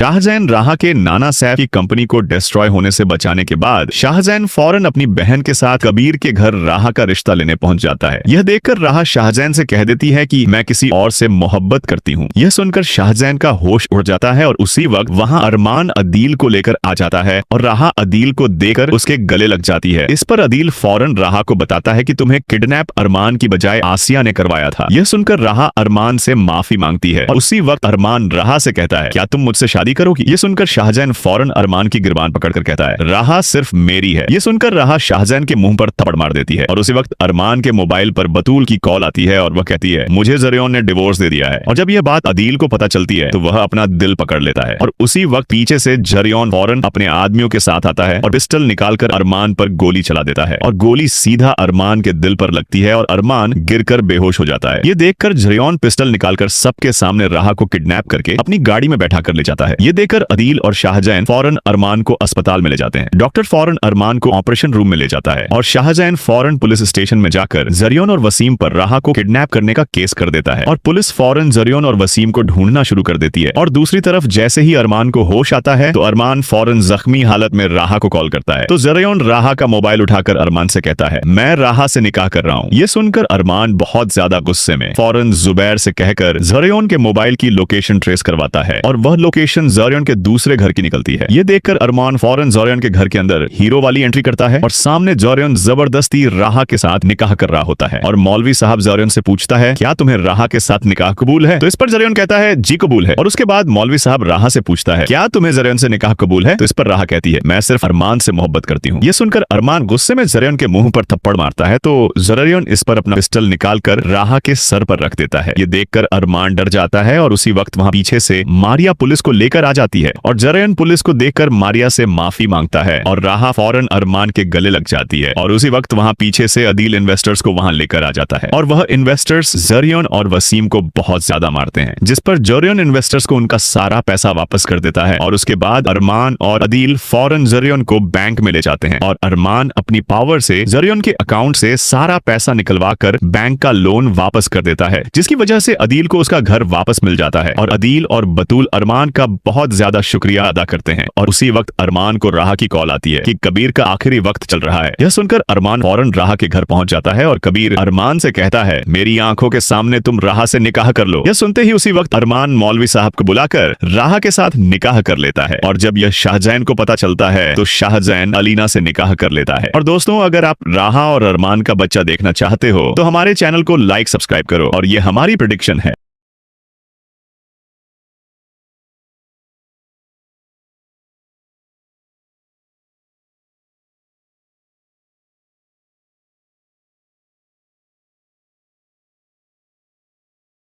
शाहजैन राहा के नाना सैफ की कंपनी को डिस्ट्रॉय होने से बचाने के बाद शाहजैन फौरन अपनी बहन के साथ कबीर के घर राहा का रिश्ता लेने पहुंच जाता है। यह देखकर राहा शाहजैन से कह देती है कि मैं किसी और से मोहब्बत करती हूँ। यह सुनकर शाहजैन का होश उड़ जाता है और उसी वक्त वहाँ अरमान अदील को लेकर आ जाता है और राहा अदील को देखकर उसके गले लग जाती है। इस पर अदील फौरन राहा को बताता है कि तुम्हें किडनैप अरमान की बजाय आसिया ने करवाया था। यह सुनकर राहा अरमान से माफी मांगती है और उसी वक्त अरमान राहा से कहता है क्या तुम मुझसे शादी करोगी। ये सुनकर शाहजैन फौरन अरमान की गिरबान पकड़कर कहता है राहा सिर्फ मेरी है। ये सुनकर राहा शाहजैन के मुंह पर थप्पड़ मार देती है और उसी वक्त अरमान के मोबाइल पर बतूल की कॉल आती है और वह कहती है मुझे जरियौन ने डिवोर्स दे दिया है। और जब यह बात अदील को पता चलती है तो वह अपना दिल पकड़ लेता है और उसी वक्त पीछे से जरियौन फौरन अपने आदमियों के साथ आता है और पिस्टल निकालकर अरमान पर गोली चला देता है और गोली सीधा अरमान के दिल पर लगती है और अरमान गिरकर बेहोश हो जाता है। ये देखकर जरियौन पिस्टल निकालकर सबके सामने राहा को किडनैप करके अपनी गाड़ी में बैठा कर ले जाता है। ये देखकर अदील और शाहजैन फौरन अरमान को अस्पताल में ले जाते हैं। डॉक्टर फौरन अरमान को ऑपरेशन रूम में ले जाता है और शाहजैन फौरन पुलिस स्टेशन में जाकर जरियौन और वसीम पर राहा को किडनैप करने का केस कर देता है और पुलिस फौरन जरियौन और वसीम को ढूंढना शुरू कर देती है। और दूसरी तरफ जैसे ही अरमान को होश आता है तो अरमान फौरन जख्मी हालत में राहा को कॉल करता है। तो जरियौन राहा का मोबाइल उठाकर अरमान से कहता है मैं राहा से निकाह कर रहा हूँ। ये सुनकर अरमान बहुत ज्यादा गुस्से में फौरन जुबैर से कहकर जरियौन के मोबाइल की लोकेशन ट्रेस करवाता है और वह लोकेशन जरियौन के दूसरे घर की निकलती है। ये देखकर अरमान फौरन जरियौन के घर के अंदर हीरो वाली एंट्री करता है और सामने जरियौन जबरदस्ती राहा के साथ निकाह कर रहा होता है और मौलवी साहब जरियौन से पूछता है क्या तुम्हें राहा के साथ निकाह कबूल है। तो इस पर जरियौन कहता है जी कबूल है। और उसके बाद मौलवी साहब राहा से पूछता है क्या तुम्हें जरियौन से निकाह कबूल है। तो इस पर राहा कहती है मैं सिर्फ अरमान से मोहब्बत करती हूँ। ये सुनकर अरमान गुस्से में जरियौन के मुंह पर थप्पड़ मारता है तो जरियौन इस पर अपना पिस्टल निकालकर राहा के सर पर रख देता है। ये देखकर अरमान डर जाता है और उसी वक्त वहाँ पीछे से मारिया पुलिस को लेकर आ जाती है और जरियौन पुलिस को देखकर मारिया से माफी मांगता है और राहा फौरन अरमान के गले लग जाती है। और उसी वक्त वहाँ पीछे से अदील इन्वेस्टर्स को वहाँ लेकर आ जाता है और वह इन्वेस्टर्स जरियौन और वसीम को बहुत ज्यादा मारते हैं जिस पर जरियौन इन्वेस्टर्स को उनका सारा पैसा वापस कर देता है। और उसके बाद अरमान और अदील फौरन जरियौन को बैंक में ले जाते हैं और अरमान अपनी पावर से जरियौन के अकाउंट से सारा पैसा निकलवा कर बैंक का लोन वापस कर देता है जिसकी वजह से अदील को उसका घर वापस मिल जाता है। और अदील और बतूल अरमान का बहुत ज्यादा शुक्रिया अदा करते हैं और उसी वक्त अरमान को राहा की कॉल आती है कि कबीर का आखिरी वक्त चल रहा है। यह सुनकर अरमान फौरन राहा के घर पहुंच जाता है और कबीर अरमान से कहता है मेरी आंखों के सामने तुम राहा से निकाह कर लो। यह सुनते ही उसी वक्त अरमान मौलवी साहब को बुलाकर राहा के साथ निकाह कर लेता है और जब यह शाहजैन को पता चलता है तो शाहजैन अलीना से निकाह कर लेता है। और दोस्तों अगर आप राहा और अरमान का बच्चा देखना चाहते हो तो हमारे चैनल को लाइक सब्सक्राइब करो और ये हमारी प्रेडिक्शन है।